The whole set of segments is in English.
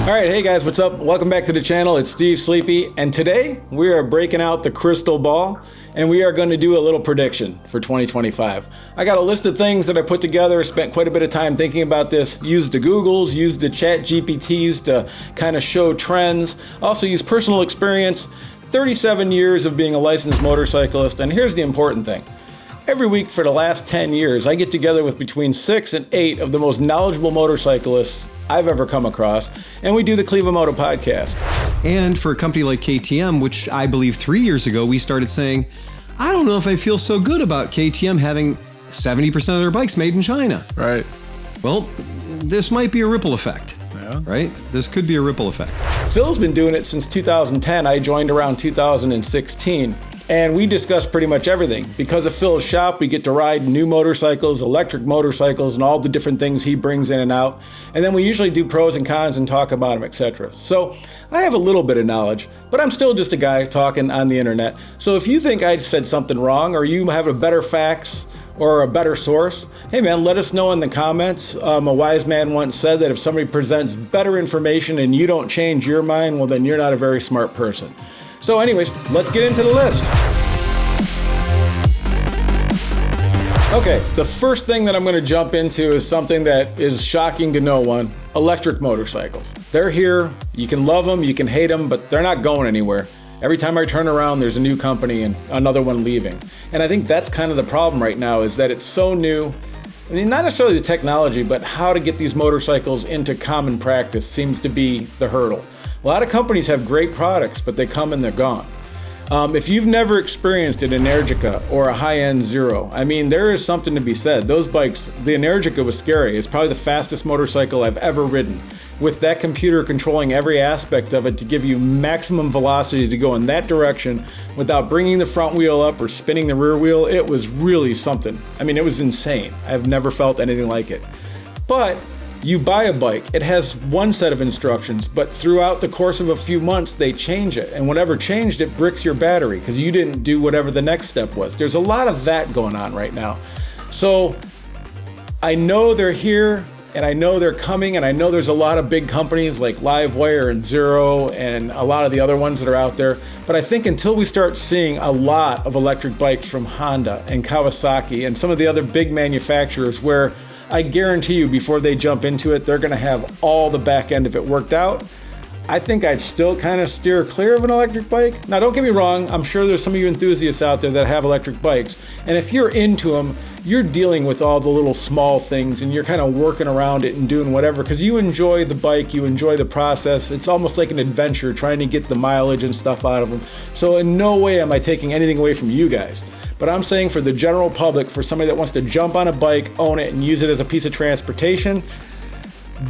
All right, hey guys, what's up? Welcome back to the channel. It's Steve Sleepy, and today we are breaking out the crystal ball, and we are going to do a little prediction for 2025. I got a list of things that I put together, spent quite a bit of time thinking about this, used the Googles, used the Chat GPTs to kind of show trends, also used personal experience, 37 years of being a licensed motorcyclist, and here's the important thing. Every week for the last 10 years, I get together with between 6 and 8 of the most knowledgeable motorcyclists I've ever come across, and we do the Cleveland Moto podcast. And for a company like KTM, which I believe 3 years ago, we started saying, I don't know if I feel so good about KTM having 70% of their bikes made in China. Right. Well, this might be a ripple effect. Yeah. Right? This could be a ripple effect. Phil's been doing it since 2010. I joined around 2016. And we discuss pretty much everything. Because of Phil's shop, we get to ride new motorcycles, electric motorcycles, and all the different things he brings in and out. And then we usually do pros and cons and talk about them, etc. So I have a little bit of knowledge, but I'm still just a guy talking on the internet. So if you think I said something wrong, or you have a better facts or a better source, hey man, let us know in the comments. A wise man once said that if somebody presents better information and you don't change your mind, well then you're not a very smart person. So anyways, let's get into the list. Okay, the first thing that I'm going to jump into is something that is shocking to no one: electric motorcycles. They're here, you can love them, you can hate them, but they're not going anywhere. Every time I turn around, there's a new company and another one leaving. And I think that's kind of the problem right now, is that it's so new. I mean, not necessarily the technology, but how to get these motorcycles into common practice seems to be the hurdle. A lot of companies have great products, but they come and they're gone. If you've never experienced an Energica or a high-end Zero, I mean, there is something to be said. Those bikes, the Energica was scary. It's probably the fastest motorcycle I've ever ridden. With that computer controlling every aspect of it to give you maximum velocity to go in that direction without bringing the front wheel up or spinning the rear wheel, it was really something. I mean, it was insane. I've never felt anything like it. But you buy a bike, it has one set of instructions, but throughout the course of a few months, they change it. And whatever changed it bricks your battery because you didn't do whatever the next step was. There's a lot of that going on right now. So I know they're here and I know they're coming, and I know there's a lot of big companies like Livewire and Zero and a lot of the other ones that are out there. But I think until we start seeing a lot of electric bikes from Honda and Kawasaki and some of the other big manufacturers, where I guarantee you before they jump into it, they're going to have all the back end of it worked out, I think I'd still kind of steer clear of an electric bike. Now, don't get me wrong. I'm sure there's some of you enthusiasts out there that have electric bikes. And if you're into them, you're dealing with all the little small things and you're kind of working around it and doing whatever because you enjoy the bike, you enjoy the process. It's almost like an adventure trying to get the mileage and stuff out of them. So in no way am I taking anything away from you guys. But I'm saying for the general public, for somebody that wants to jump on a bike, own it, and use it as a piece of transportation,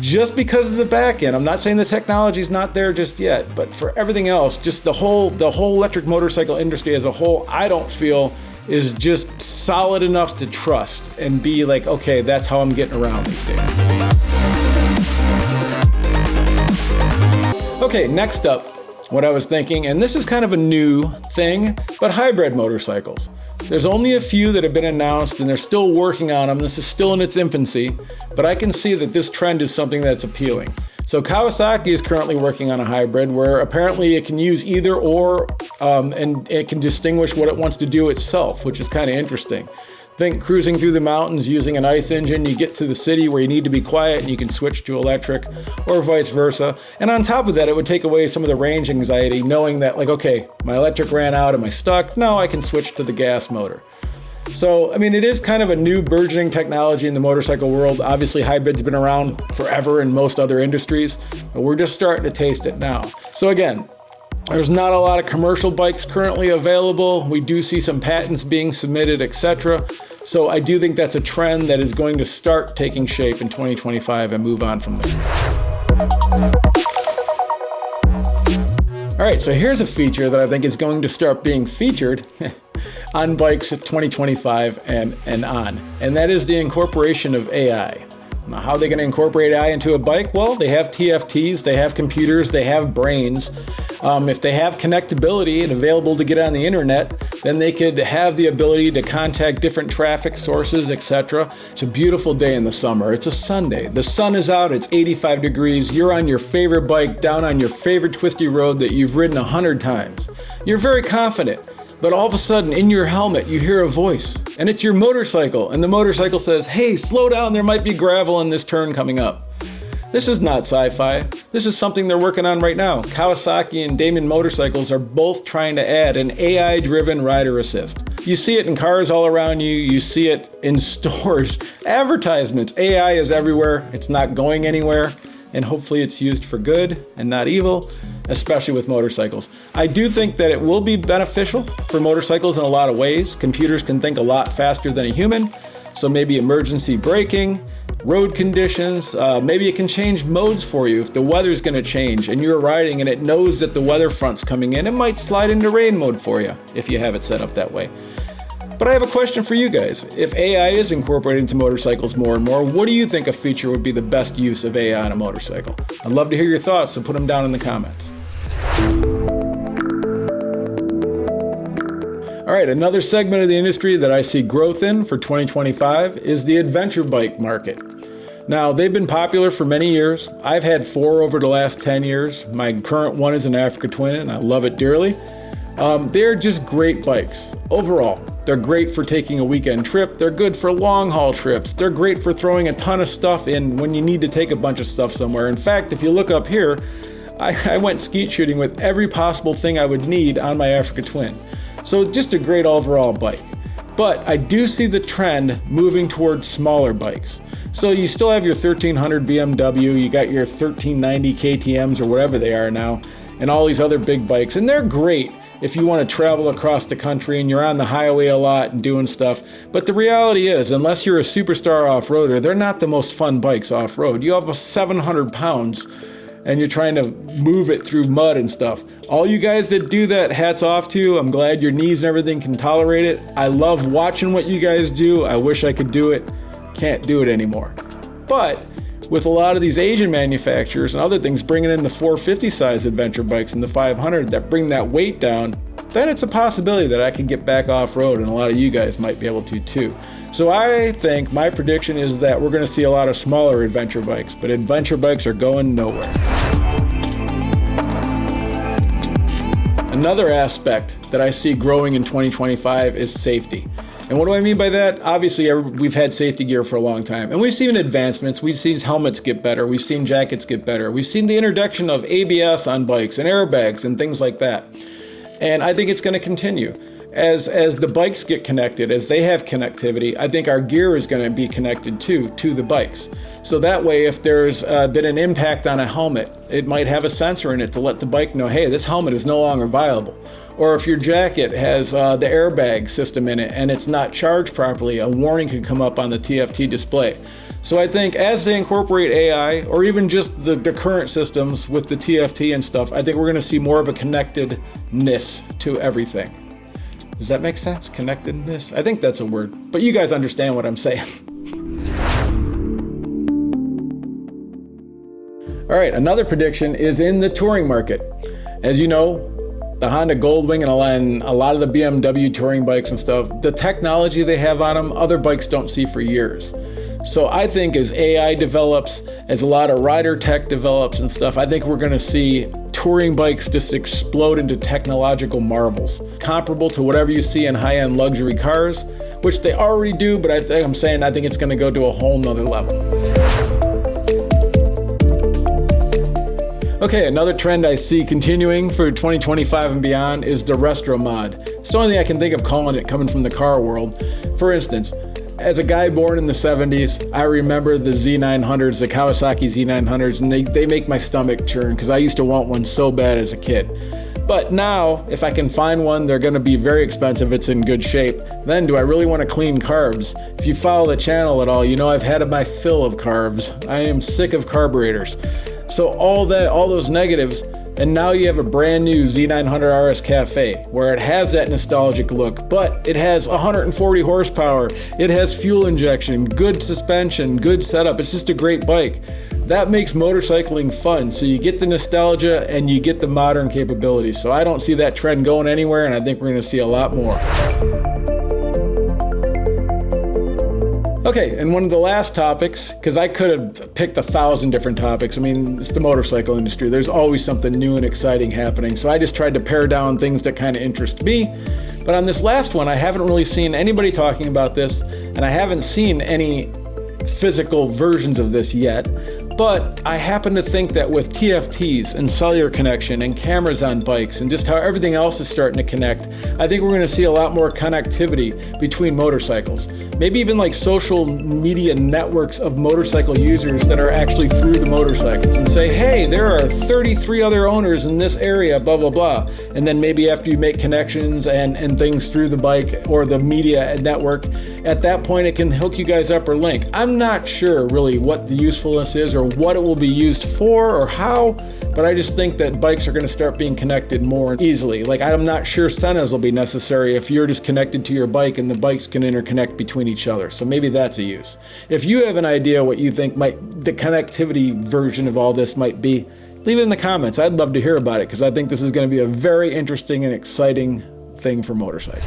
just because of the back end, I'm not saying the technology's not there just yet, but for everything else, just the whole electric motorcycle industry as a whole, I don't feel is just solid enough to trust and be like, okay, that's how I'm getting around these days. Okay, next up, what I was thinking, and this is kind of a new thing, but hybrid motorcycles. There's only a few that have been announced and they're still working on them. This is still in its infancy, but I can see that this trend is something that's appealing. So Kawasaki is currently working on a hybrid where apparently it can use either or, and it can distinguish what it wants to do itself, which is kind of interesting. Think cruising through the mountains using an ICE engine, you get to the city where you need to be quiet and you can switch to electric, or vice versa. And on top of that, it would take away some of the range anxiety, knowing that like, okay, my electric ran out, am I stuck? No, I can switch to the gas motor. So, I mean, it is kind of a new burgeoning technology in the motorcycle world. Obviously, hybrid's been around forever in most other industries, but we're just starting to taste it now. So again, there's not a lot of commercial bikes currently available. We do see some patents being submitted, etc. So I do think that's a trend that is going to start taking shape in 2025 and move on from there. All right, so here's a feature that I think is going to start being featured on bikes at 2025 and on, and that is the incorporation of AI. Now, how are they going to incorporate AI into a bike? Well, they have TFTs, they have computers, they have brains. If they have connectability and available to get on the internet, then they could have the ability to contact different traffic sources, etc. It's a beautiful day in the summer. It's a Sunday. The sun is out. It's 85 degrees. You're on your favorite bike down on your favorite twisty road that you've ridden 100 times. You're very confident. But all of a sudden, in your helmet, you hear a voice, and it's your motorcycle, and the motorcycle says, "Hey, slow down, there might be gravel in this turn coming up." This is not sci-fi. This is something they're working on right now. Kawasaki and Damon Motorcycles are both trying to add an AI-driven rider assist. You see it in cars all around you. You see it in stores, advertisements. AI is everywhere. It's not going anywhere. And hopefully it's used for good and not evil, especially with motorcycles. I do think that it will be beneficial for motorcycles in a lot of ways. Computers can think a lot faster than a human, so maybe emergency braking, road conditions, maybe it can change modes for you. If the weather's gonna change and you're riding and it knows that the weather front's coming in, it might slide into rain mode for you if you have it set up that way. But I have a question for you guys. If AI is incorporated into motorcycles more and more, what do you think a feature would be the best use of AI on a motorcycle? I'd love to hear your thoughts, so put them down in the comments. All right, another segment of the industry that I see growth in for 2025 is the adventure bike market. Now, they've been popular for many years. I've had 4 over the last 10 years. My current one is an Africa Twin, and I love it dearly. They're just great bikes. Overall, they're great for taking a weekend trip. They're good for long haul trips. They're great for throwing a ton of stuff in when you need to take a bunch of stuff somewhere. In fact, if you look up here, I went skeet shooting with every possible thing I would need on my Africa Twin. So just a great overall bike. But I do see the trend moving towards smaller bikes. So you still have your 1300 BMW, you got your 1390 KTMs or whatever they are now, and all these other big bikes, and they're great if you want to travel across the country and you're on the highway a lot and doing stuff. But the reality is, unless you're a superstar off-roader, they're not the most fun bikes off-road. You have 700 pounds and you're trying to move it through mud and stuff. All you guys that do that, hats off to you. I'm glad your knees and everything can tolerate it. I love watching what you guys do. I wish I could do it. Can't do it anymore. But with a lot of these Asian manufacturers and other things bringing in the 450 size adventure bikes and the 500 that bring that weight down, then it's a possibility that I can get back off-road, and a lot of you guys might be able to too. So I think my prediction is that we're going to see a lot of smaller adventure bikes, but adventure bikes are going nowhere. Another aspect that I see growing in 2025 is safety. And what do I mean by that? Obviously, we've had safety gear for a long time, and we've seen advancements. We've seen helmets get better. We've seen jackets get better. We've seen the introduction of ABS on bikes and airbags and things like that. And I think it's going to continue. As the bikes get connected, as they have connectivity, I think our gear is going to be connected to the bikes. So that way, if there's been an impact on a helmet, it might have a sensor in it to let the bike know, hey, this helmet is no longer viable. Or if your jacket has the airbag system in it and it's not charged properly, a warning could come up on the TFT display. So I think as they incorporate AI, or even just the current systems with the TFT and stuff, I think we're going to see more of a connectedness to everything. Does that make sense? Connectedness? I think that's a word, but you guys understand what I'm saying. All right, another prediction is in the touring market. As you know, the Honda Goldwing and a lot of the BMW touring bikes and stuff, the technology they have on them, other bikes don't see for years. So I think as AI develops, as a lot of rider tech develops and stuff, I think we're going to see touring bikes just explode into technological marvels, comparable to whatever you see in high-end luxury cars, which they already do, but I think it's going to go to a whole nother level. Okay, another trend I see continuing for 2025 and beyond is the Resto Mod. It's the only thing I can think of calling it coming from the car world. For instance, as a guy born in the 70s, I remember the Z900s, the Kawasaki Z900s, and they make my stomach churn because I used to want one so bad as a kid. But now, if I can find one, they're going to be very expensive. It's in good shape. Then, do I really want to clean carbs? If you follow the channel at all, you know I've had my fill of carbs. I am sick of carburetors. So all those negatives, and now you have a brand new Z900 RS Cafe where it has that nostalgic look, but it has 140 horsepower, it has fuel injection, good suspension, good setup. It's just a great bike. That makes motorcycling fun. So you get the nostalgia and you get the modern capabilities. So I don't see that trend going anywhere, and I think we're going to see a lot more. Okay, and one of the last topics, because I could have picked 1,000 different topics. I mean, it's the motorcycle industry. There's always something new and exciting happening. So I just tried to pare down things that kind of interest me. But on this last one, I haven't really seen anybody talking about this, and I haven't seen any physical versions of this yet. But I happen to think that with TFTs and cellular connection and cameras on bikes and just how everything else is starting to connect, I think we're going to see a lot more connectivity between motorcycles. Maybe even like social media networks of motorcycle users that are actually through the motorcycles and say, hey, there are 33 other owners in this area, blah, blah, blah. And then maybe after you make connections and things through the bike or the media network, at that point it can hook you guys up or link. I'm not sure really what the usefulness is or what it will be used for or how, but I just think that bikes are going to start being connected more easily. Like, I'm not sure Senas will be necessary if you're just connected to your bike and the bikes can interconnect between each other. So maybe that's a use. If you have an idea what you think the connectivity version of all this might be, leave it in the comments. I'd love to hear about it because I think this is going to be a very interesting and exciting thing for motorcycles.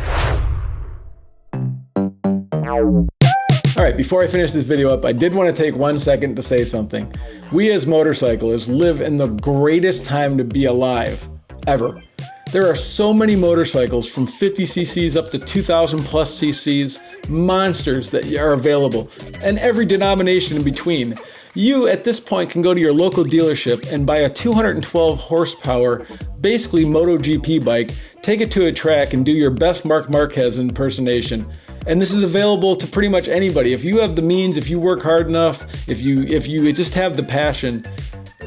All right, before I finish this video up, I did want to take 1 second to say something. We as motorcyclists live in the greatest time to be alive, ever. There are so many motorcycles from 50 cc's up to 2,000 plus cc's, monsters that are available, and every denomination in between. You, at this point, can go to your local dealership and buy a 212 horsepower, basically MotoGP bike, take it to a track and do your best Marc Marquez impersonation. And this is available to pretty much anybody. If you have the means, if you work hard enough, if you just have the passion,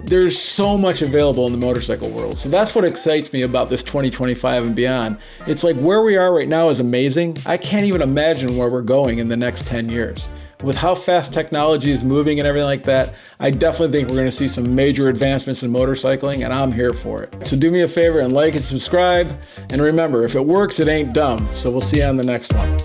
there's so much available in the motorcycle world. So that's what excites me about this 2025 and beyond. It's like where we are right now is amazing. I can't even imagine where we're going in the next 10 years. With how fast technology is moving and everything like that, I definitely think we're going to see some major advancements in motorcycling, and I'm here for it. So do me a favor and like and subscribe. And remember, if it works, it ain't dumb. So we'll see you on the next one.